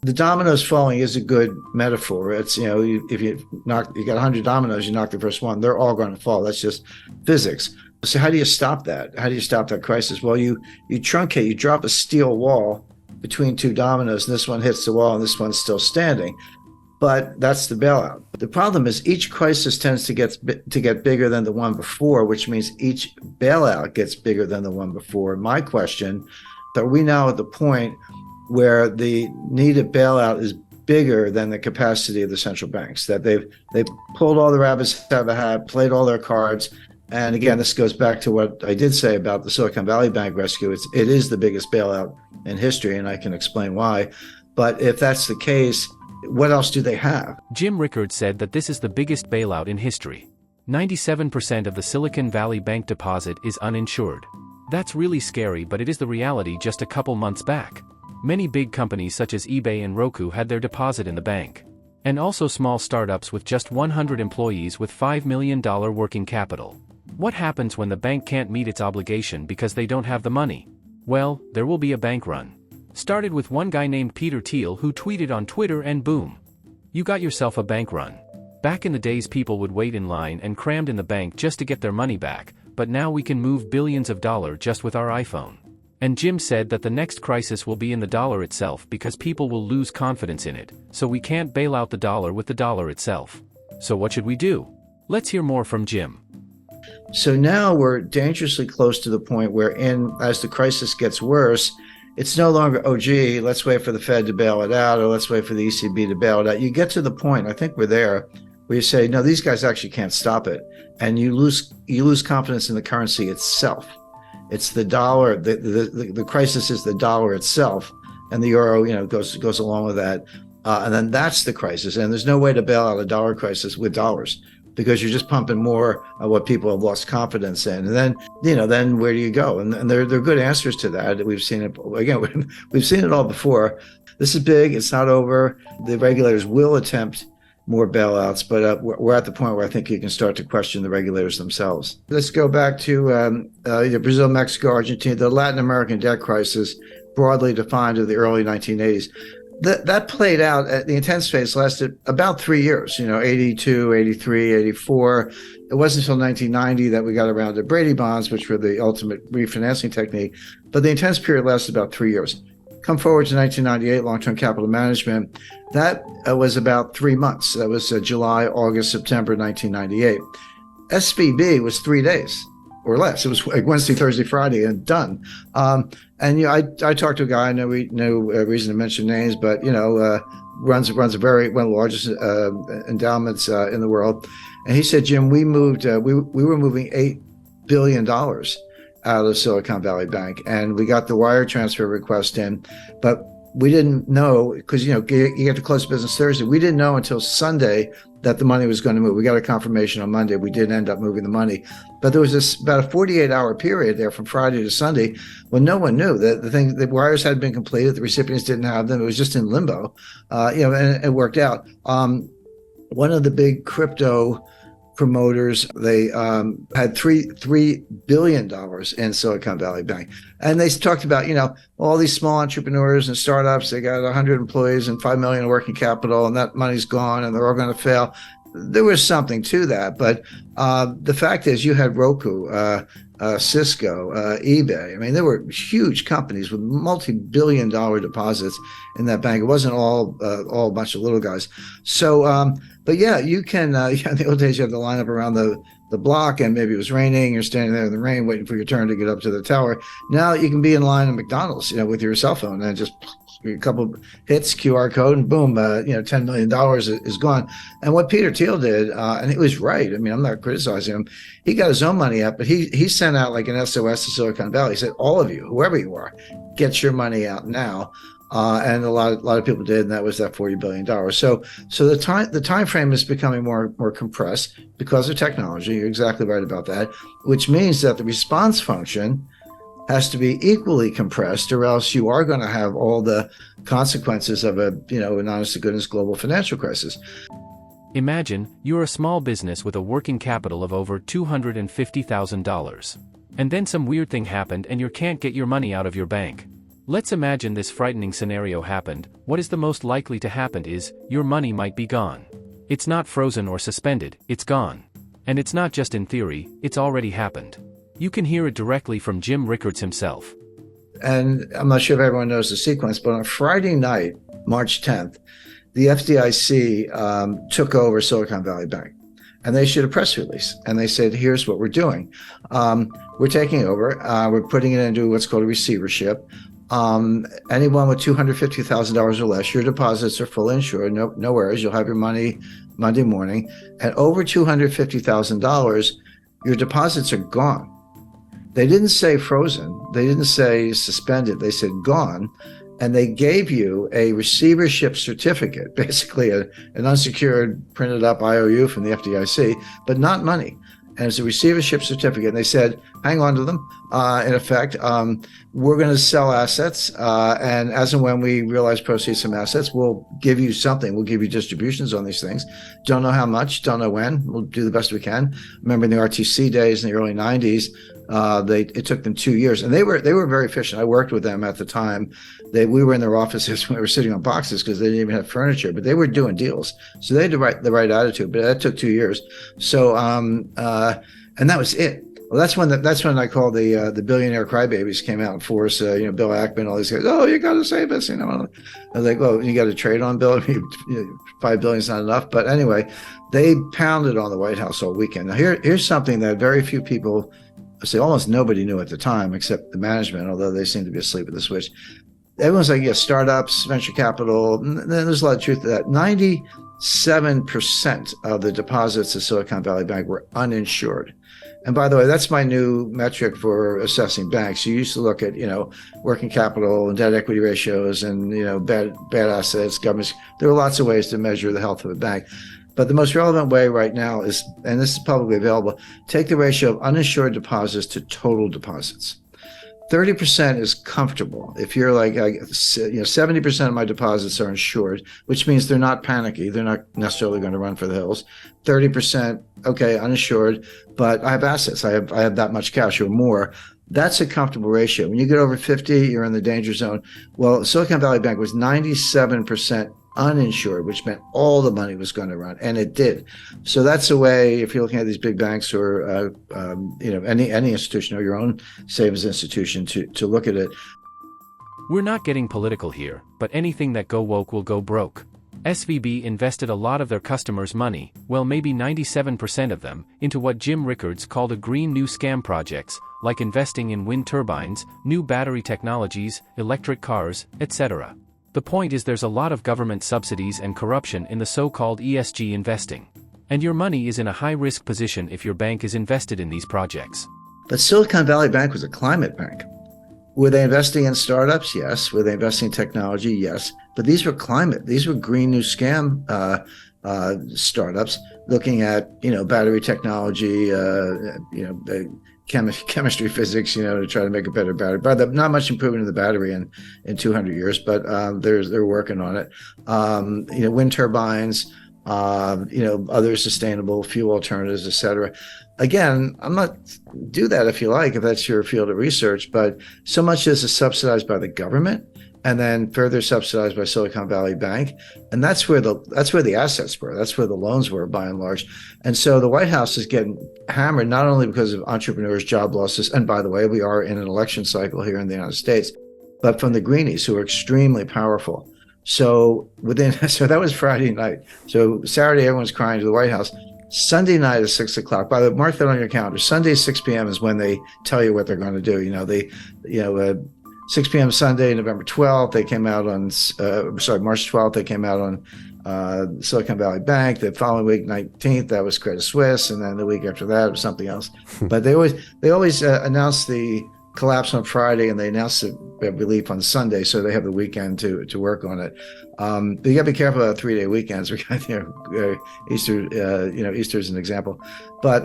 The dominoes falling is a good metaphor. It's, if you got 100 dominoes, you knock the first one, they're all going to fall. That's just physics. So how do you stop that? How do you stop that crisis? Well, you truncate, you drop a steel wall between two dominoes, and this one hits the wall and this one's still standing. But that's the bailout. The problem is each crisis tends to get bigger than the one before, which means each bailout gets bigger than the one before. My question, are we now at the point where the needed bailout is bigger than the capacity of the central banks, that they've pulled all the rabbits out of a hat, played all their cards? And again, this goes back to what I did say about the Silicon Valley Bank rescue. It is the biggest bailout in history, and I can explain why. But if that's the case, what else do they have? Jim Rickards said that this is the biggest bailout in history. 97% of the Silicon Valley Bank deposit is uninsured. That's really scary, but it is the reality just a couple months back. Many big companies such as eBay and Roku had their deposit in the bank. And also small startups with just 100 employees with $5 million working capital. What happens when the bank can't meet its obligation because they don't have the money? Well, there will be a bank run. Started with one guy named Peter Thiel who tweeted on Twitter, and boom. You got yourself a bank run. Back in the days, people would wait in line and crammed in the bank just to get their money back, but now we can move billions of dollars just with our iPhone. And Jim said that the next crisis will be in the dollar itself because people will lose confidence in it, so we can't bail out the dollar with the dollar itself. So what should we do? Let's hear more from Jim. So now we're dangerously close to the point where, as the crisis gets worse, it's no longer, oh, gee, let's wait for the Fed to bail it out, or let's wait for the ECB to bail it out. You get to the point, I think we're there, where you say, no, these guys actually can't stop it. And you lose confidence in the currency itself. It's the dollar. The crisis is the dollar itself, and the euro, goes along with that. And then that's the crisis. And there's no way to bail out a dollar crisis with dollars, because you're just pumping more of what people have lost confidence in. And then, then where do you go? And there are good answers to that. We've seen it again. We've seen it all before. This is big. It's not over. The regulators will attempt more bailouts, but we're at the point where I think you can start to question the regulators themselves. Let's go back to Brazil, Mexico, Argentina, the Latin American debt crisis, broadly defined of the early 1980s. That played out, the intense phase lasted about 3 years, 82, 83, 84. It wasn't until 1990 that we got around to Brady bonds, which were the ultimate refinancing technique. But the intense period lasted about 3 years. Come forward to 1998, long-term capital management. That was about 3 months. That was July, August, September 1998. SVB was 3 days or less. It was like Wednesday, Thursday, Friday, and done. I talked to a guy. I know no reason to mention names, but runs one of the largest endowments in the world. And he said, Jim, we were moving $8 billion out of Silicon Valley Bank, and we got the wire transfer request in, but we didn't know, because you get to close business Thursday. We didn't know until Sunday that the money was going to move. We got a confirmation on Monday. We did end up moving the money, but there was about a 48-hour period there from Friday to Sunday when no one knew that the wires had been completed. The recipients didn't have them. It was just in limbo, and it worked out. One of the big crypto promoters, they had $3 billion in Silicon Valley Bank. And they talked about, all these small entrepreneurs and startups, they got 100 employees and $5 million in working capital, and that money's gone and they're all going to fail. There was something to that. But the fact is, you had Roku, Cisco, eBay. I mean, there were huge companies with multi-billion-dollar deposits in that bank. It wasn't all a bunch of little guys. So, but yeah, you can. In the old days, you had to line up around the block, and maybe it was raining. You're standing there in the rain, waiting for your turn to get up to the tower. Now you can be in line at McDonald's, with your cell phone, and just a couple hits, QR code, and boom, $10 million is gone. And what Peter Thiel did, and he was right. I mean, I'm not criticizing him. He got his own money up, but he sent out like an SOS to Silicon Valley. He said, all of you, whoever you are, get your money out now. And a lot of people did, and that was that $40 billion. So the time frame is becoming more compressed because of technology. You're exactly right about that, which means that the response function has to be equally compressed, or else you are going to have all the consequences of an honest to goodness global financial crisis. Imagine you're a small business with a working capital of over $250,000. And then some weird thing happened and you can't get your money out of your bank. Let's imagine this frightening scenario happened. What is the most likely to happen is, your money might be gone. It's not frozen or suspended, it's gone. And it's not just in theory, it's already happened. You can hear it directly from Jim Rickards himself. And I'm not sure if everyone knows the sequence, but on Friday night, March 10th, the FDIC took over Silicon Valley Bank. And they issued a press release. And they said, here's what we're doing. We're taking over. We're putting it into what's called a receivership. Anyone with $250,000 or less, your deposits are fully insured. No worries. You'll have your money Monday morning. And over $250,000, your deposits are gone. They didn't say frozen. They didn't say suspended. They said gone. And they gave you a receivership certificate, basically an unsecured printed up IOU from the FDIC, but not money. And it's a receivership certificate. And they said, hang on to them. In effect, we're going to sell assets. And as and when we realize proceeds from assets, we'll give you something. We'll give you distributions on these things. Don't know how much, don't know when. We'll do the best we can. Remember in the RTC days in the early 90s, it took them 2 years. And they were very efficient. I worked with them at the time. We were in their offices when we were sitting on boxes because they didn't even have furniture, but they were doing deals. So they had the right attitude, but that took 2 years. So, and that was it. Well, that's when I call the billionaire crybabies came out in force. Bill Ackman, all these guys. Oh, you got to save us. I was like, well, you got to trade on Bill. $5 billion is not enough. But anyway, they pounded on the White House all weekend. Now here's something that very few people, almost nobody knew at the time, except the management, although they seemed to be asleep at the switch. Everyone's like, yeah, startups, venture capital. And there's a lot of truth to that. 97% of the deposits of Silicon Valley Bank were uninsured. And by the way, that's my new metric for assessing banks. You used to look at, working capital and debt equity ratios and, bad assets, governments. There are lots of ways to measure the health of a bank. But the most relevant way right now is, and this is publicly available, take the ratio of uninsured deposits to total deposits. 30% is comfortable. If you're like, 70% of my deposits are insured, which means they're not panicky. They're not necessarily going to run for the hills. 30%, okay, uninsured, but I have assets. I have that much cash or more. That's a comfortable ratio. When you get over 50, you're in the danger zone. Well, Silicon Valley Bank was 97% uninsured, which meant all the money was going to run, and it did. So that's a way, if you're looking at these big banks or any institution or your own savings institution, to look at it. We're not getting political here, but anything that go woke will go broke. SVB invested a lot of their customers' money, well maybe 97% of them, into what Jim Rickards called a green new scam projects, like investing in wind turbines, new battery technologies, electric cars, etc. The point is there's a lot of government subsidies and corruption in the so-called ESG investing. And your money is in a high-risk position if your bank is invested in these projects. But Silicon Valley Bank was a climate bank. Were they investing in startups? Yes. Were they investing in technology? Yes. But these were climate. These were green new scam startups looking at, battery technology, chemistry, physics, to try to make a better battery. But not much improvement in the battery in 200 years, but they're working on it. Wind turbines, other sustainable fuel alternatives, et cetera. Again, I'm not do that if you like, if that's your field of research, but so much as is subsidized by the government and then further subsidized by Silicon Valley Bank. And that's where the assets were. That's where the loans were by and large. And so the White House is getting hammered, not only because of entrepreneurs, job losses, and by the way, we are in an election cycle here in the United States, but from the greenies who are extremely powerful. So that was Friday night. So Saturday, everyone's crying to the White House. Sunday night at 6 o'clock. By the way, mark that on your calendar. Sunday, 6 p.m. is when they tell you what they're going to do. 6 p.m. Sunday, November 12th, they came out on, March 12th, they came out on Silicon Valley Bank. The following week, 19th, that was Credit Suisse. And then the week after that, it was something else. But they always announce the collapse on Friday and they announce the relief on Sunday. So they have the weekend to work on it. But you got to be careful about 3-day weekends. Easter, Easter's an example. But